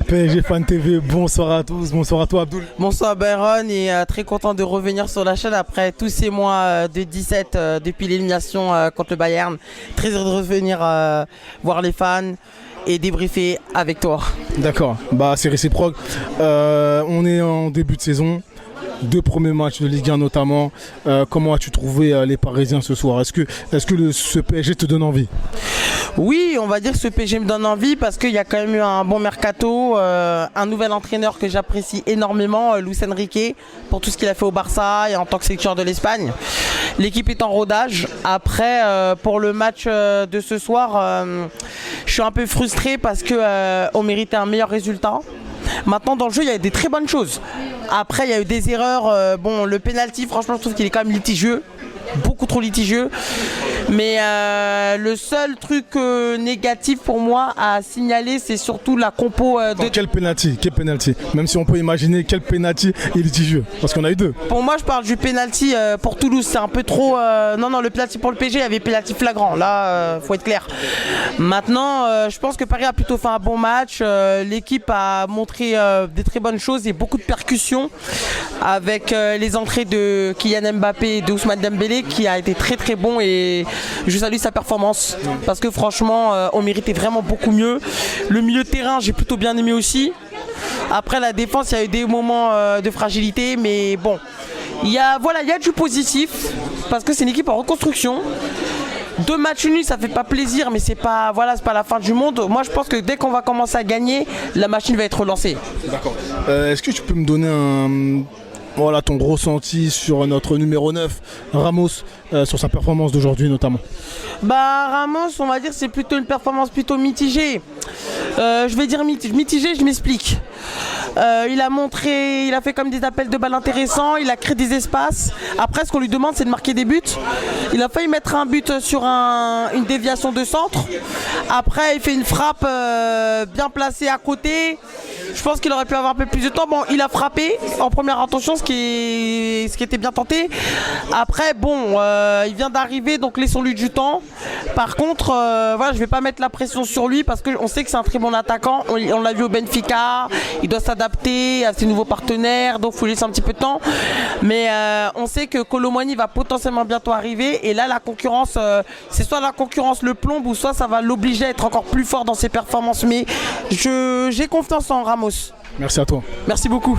PSG Fan TV, bonsoir à tous, bonsoir à toi Abdoul. Bonsoir Byron et très content de revenir sur la chaîne après tous ces mois de 17 depuis l'élimination contre le Bayern. Très heureux de revenir voir les fans et débriefer avec toi. D'accord, bah c'est réciproque. On est en début de saison. 2 premiers matchs de Ligue 1 notamment. Comment as-tu trouvé les Parisiens ce soir? Est-ce que ce PSG te donne envie? Oui, on va dire que ce PSG me donne envie parce qu'il y a quand même eu un bon mercato, un nouvel entraîneur que j'apprécie énormément, Luis Enrique, pour tout ce qu'il a fait au Barça et en tant que sélectionneur de l'Espagne. L'équipe est en rodage. Après, pour le match de ce soir, je suis un peu frustré parce qu'on méritait un meilleur résultat. Maintenant, dans le jeu, il y a des très bonnes choses. Après, il y a eu des erreurs. Bon, le penalty, franchement, je trouve qu'il est quand même litigieux. Beaucoup trop litigieux. Mais le seul truc négatif pour moi à signaler, c'est surtout la compo de... Quel penalty? Même si on peut imaginer quel penalty est litigieux. Parce qu'on a eu 2. Pour moi, je parle du penalty pour Toulouse. C'est un peu trop... Non, le penalty pour le PSG, il y avait penalty flagrant. Là, faut être clair. Maintenant, je pense que Paris a plutôt fait un bon match. L'équipe a montré des très bonnes choses et beaucoup de percussions avec les entrées de Kylian Mbappé et de Ousmane Dembélé qui a été très très bon et je salue sa performance parce que franchement on méritait vraiment beaucoup mieux. Le milieu de terrain j'ai plutôt bien aimé aussi. Après la défense il y a eu des moments de fragilité mais bon il y a du positif parce que c'est une équipe en reconstruction. 2 matchs nuls ça fait pas plaisir mais c'est pas la fin du monde. Moi je pense que dès qu'on va commencer à gagner la machine va être relancée. D'accord. Est-ce que tu peux me donner ton ressenti sur notre numéro 9, Ramos, sur sa performance d'aujourd'hui notamment? Ramos, on va dire c'est plutôt une performance plutôt mitigée. Je vais dire mitigée, je m'explique. Il a fait comme des appels de balles intéressants, il a créé des espaces. Après, ce qu'on lui demande, c'est de marquer des buts. Il a failli mettre un but sur une déviation de centre. Après, il fait une frappe bien placée à côté. Je pense qu'il aurait pu avoir un peu plus de temps. Bon, il a frappé en première intention, ce qui était bien tenté. Après, il vient d'arriver, donc laissons-lui du temps. Par contre, je ne vais pas mettre la pression sur lui parce qu'on sait que c'est un très bon attaquant. On l'a vu au Benfica, il doit s'adapter à ses nouveaux partenaires, donc il faut laisser un petit peu de temps. Mais on sait que Kolo Muani va potentiellement bientôt arriver. Et là, la concurrence, c'est soit la concurrence le plombe ou soit ça va l'obliger à être encore plus fort dans ses performances. Mais j'ai confiance en Ramos. Merci à toi. Merci beaucoup.